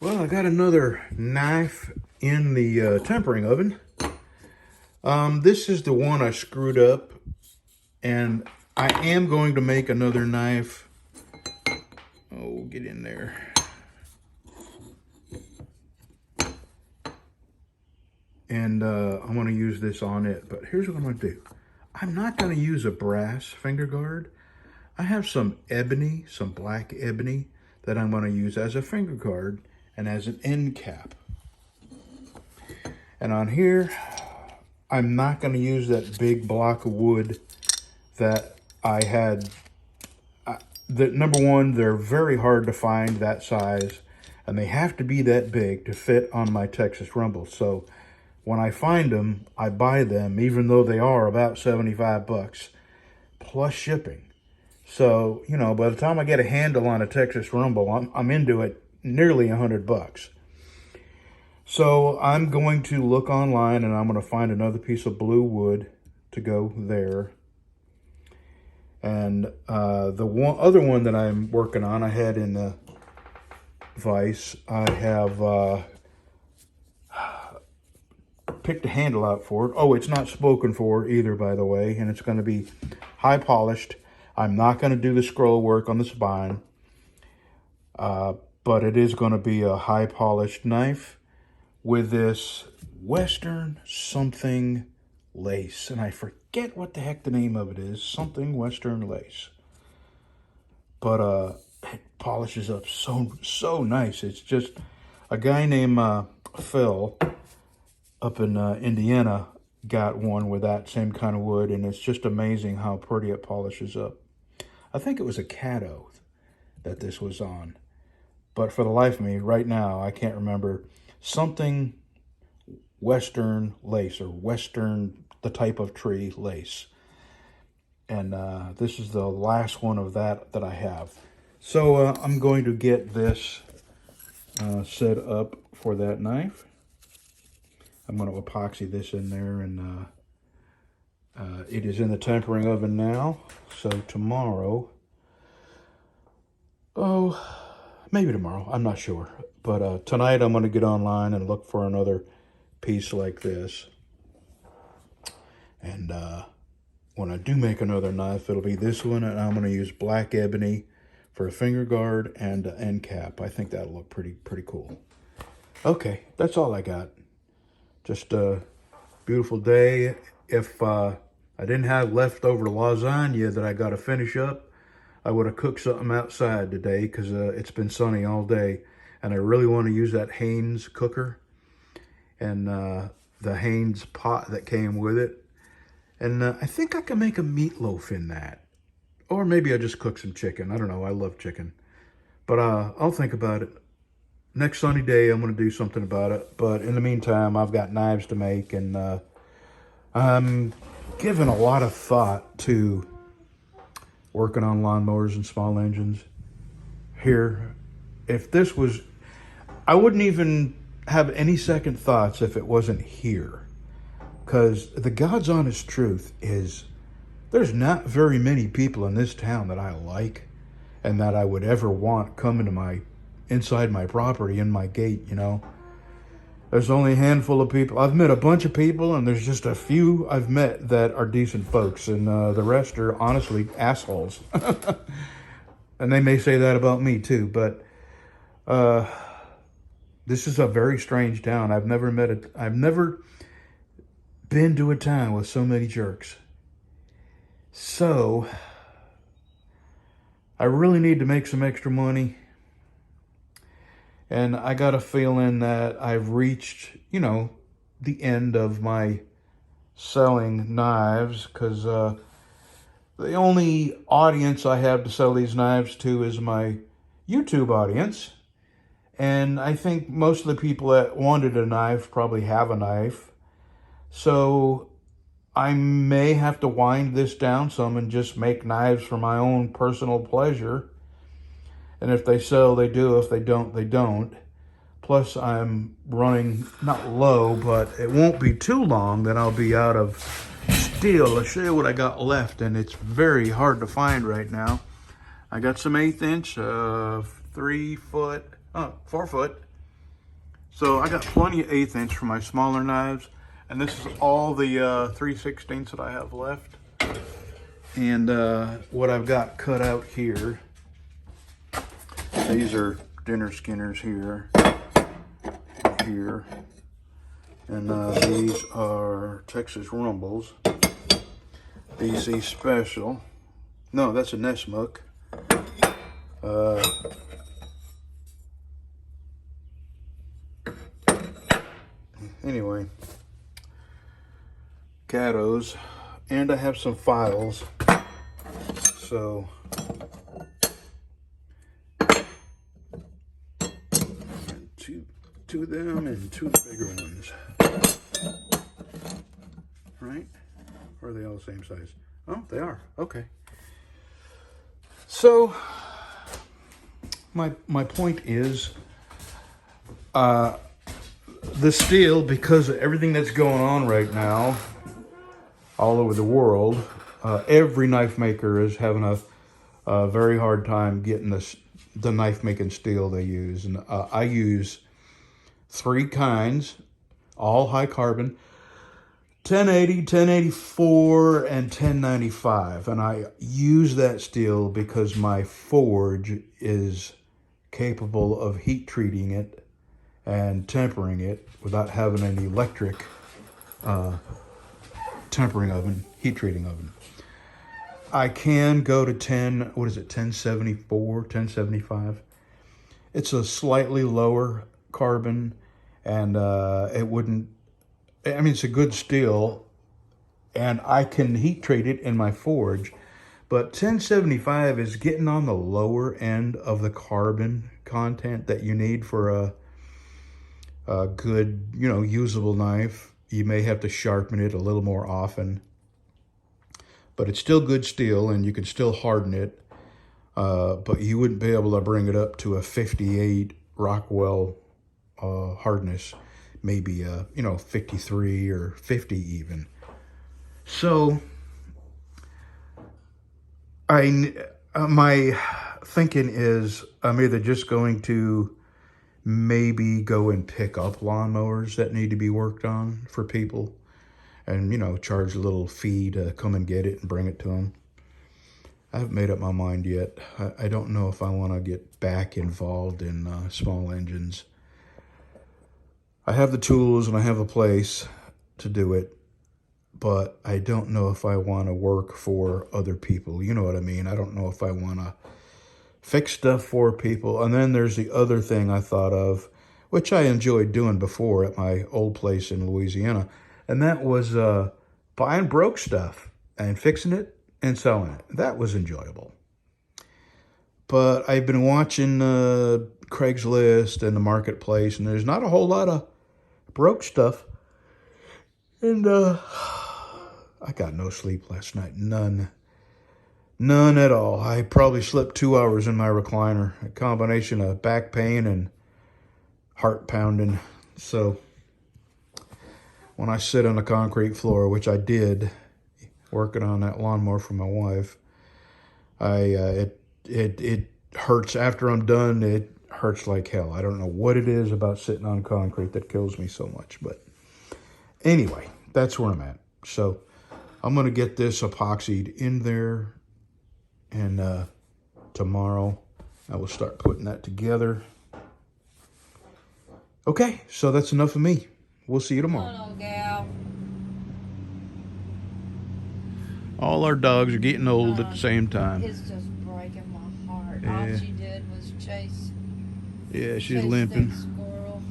Well, I got another knife in the tempering oven. This is the one I screwed up, and I am going to make another knife. Oh, get in there. And I'm going to use this on it, but here's what I'm going to do. I'm not going to use a brass finger guard. I have some ebony, some black ebony, that I'm going to use as a finger guard and as an end cap. And on here, I'm not going to use that big block of wood that I had. Number one, they're very hard to find that size, and they have to be that big to fit on my Texas Rumble. So when I find them, I buy them, even though they are about 75 bucks plus shipping. So, you know, by the time I get a handle on a Texas Rumble, I'm into it nearly 100 bucks. So I'm going to look online and I'm going to find another piece of blue wood to go there. And the other one that I'm working on, I had in the vise, I have picked a handle out for it. Oh, it's not spoken for either, by the way, and it's going to be high polished. I'm not going to do the scroll work on the spine, but it is going to be a high polished knife with this Western something lace, and I forget what the heck the name of it is. Something Western lace, but it polishes up so nice. It's just a guy named Phil up in Indiana got one with that same kind of wood, and it's just amazing how pretty it polishes up. I think it was a Caddo that this was on, but for the life of me right now I can't remember. Something Western lace, or Western, the type of tree lace. And this is the last one of that I have. So I'm going to get this set up for that knife. I'm going to epoxy this in there, and it is in the tempering oven now. So tomorrow, maybe tomorrow, I'm not sure. But tonight I'm going to get online and look for another piece like this. And when I do make another knife, it'll be this one, and I'm going to use black ebony for a finger guard and an end cap. I think that'll look pretty cool. Okay, that's all I got. Just a beautiful day. If I didn't have leftover lasagna that I got to finish up, I would have cooked something outside today, because it's been sunny all day. And I really want to use that Haynes cooker and the Haynes pot that came with it. And I think I can make a meatloaf in that. Or maybe I just cook some chicken. I don't know. I love chicken. But I'll think about it. Next sunny day, I'm going to do something about it. But in the meantime, I've got knives to make. And I'm giving a lot of thought to working on lawnmowers and small engines here. If this was, I wouldn't even have any second thoughts if it wasn't here. Because the God's honest truth is, there's not very many people in this town that I like and that I would ever want coming to inside my property, in my gate, you know. There's only a handful of people. I've met a bunch of people, and there's just a few I've met that are decent folks, and the rest are honestly assholes. And they may say that about me too, but this is a very strange town. I've never been to a town with so many jerks. So I really need to make some extra money. And I got a feeling that I've reached, you know, the end of my selling knives, because the only audience I have to sell these knives to is my YouTube audience. And I think most of the people that wanted a knife probably have a knife. So I may have to wind this down some and just make knives for my own personal pleasure. And if they sell, they do. If they don't, they don't. Plus, I'm running, not low, but it won't be too long that I'll be out of steel. I'll show you what I got left, and it's very hard to find right now. I got some 1/8 inch, 4 foot So I got plenty of 1/8 inch for my smaller knives, and this is all the 3/16 that I have left. And what I've got cut out here, these are dinner skinners here, and these are Texas Rumbles, BC Special. No, that's a Nessmuk. Anyway, Catos, and I have some files. So two of them and two bigger ones. Right? Or are they all the same size? Oh, they are. Okay. So my point is, the steel, because of everything that's going on right now all over the world, every knife maker is having a very hard time getting the knife making steel they use. And I use 3 kinds, all high carbon: 1080, 1084, and 1095. And I use that steel because my forge is capable of heat treating it and tempering it without having an electric tempering oven, heat treating oven. I can go to 1074, 1075. It's a slightly lower carbon, and it's a good steel, and I can heat treat it in my forge, but 1075 is getting on the lower end of the carbon content that you need for a good, usable knife. You may have to sharpen it a little more often, but it's still good steel, and you can still harden it, but you wouldn't be able to bring it up to a 58 Rockwell hardness, maybe 53 or 50 even. So my thinking is I'm either just going to maybe go and pick up lawnmowers that need to be worked on for people, and charge a little fee to come and get it and bring it to them. I haven't made up my mind yet. I don't know if I want to get back involved in small engines. I have the tools and I have a place to do it, but I don't know if I want to work for other people. You know what I mean? I don't know if I want to fix stuff for people. And then there's the other thing I thought of, which I enjoyed doing before at my old place in Louisiana, and that was buying broke stuff and fixing it and selling it. That was enjoyable. But I've been watching Craigslist and the marketplace, and there's not a whole lot of broke stuff. And I got no sleep last night. None at all. I probably slept 2 hours in my recliner. A combination of back pain and heart pounding. So when I sit on the concrete floor, which I did, working on that lawnmower for my wife, it hurts. After I'm done, it hurts like hell. I don't know what it is about sitting on concrete that kills me so much. But anyway, that's where I'm at. So I'm going to get this epoxied in there, and tomorrow I will start putting that together. Okay, so that's enough of me. We'll see you tomorrow. Come on, gal. All our dogs are getting old at the same time. It's just breaking my heart. Yeah. All she did was chase. Yeah, she's chase limping. that squirrel.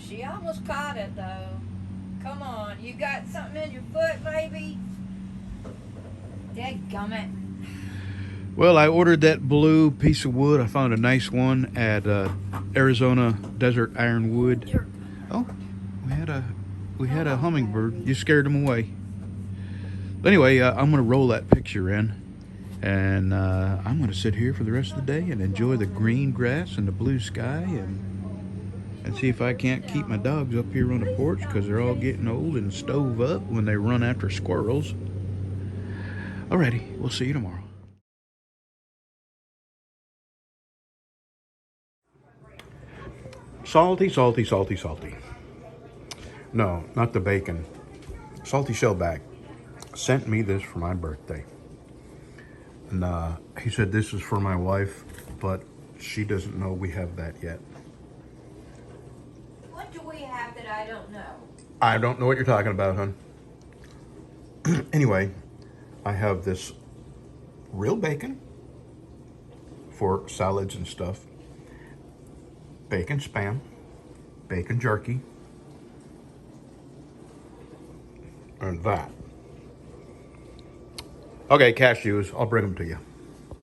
She almost caught it though. Come on, you got something in your foot, baby? Dadgummit. Well, I ordered that blue piece of wood. I found a nice one at Arizona Desert Ironwood. Oh, we had a hummingbird. You scared him away. But anyway, I'm going to roll that picture in, and I'm going to sit here for the rest of the day and enjoy the green grass and the blue sky, and see if I can't keep my dogs up here on the porch, because they're all getting old and stove up when they run after squirrels. Alrighty, we'll see you tomorrow. Salty, salty, salty, salty. No, not the bacon. Salty Shellback sent me this for my birthday. And he said this is for my wife, but she doesn't know we have that yet. What do we have that I don't know? I don't know what you're talking about, hon. Anyway, I have this real bacon for salads and stuff. Bacon spam, bacon jerky, and that. Okay, cashews, I'll bring them to you.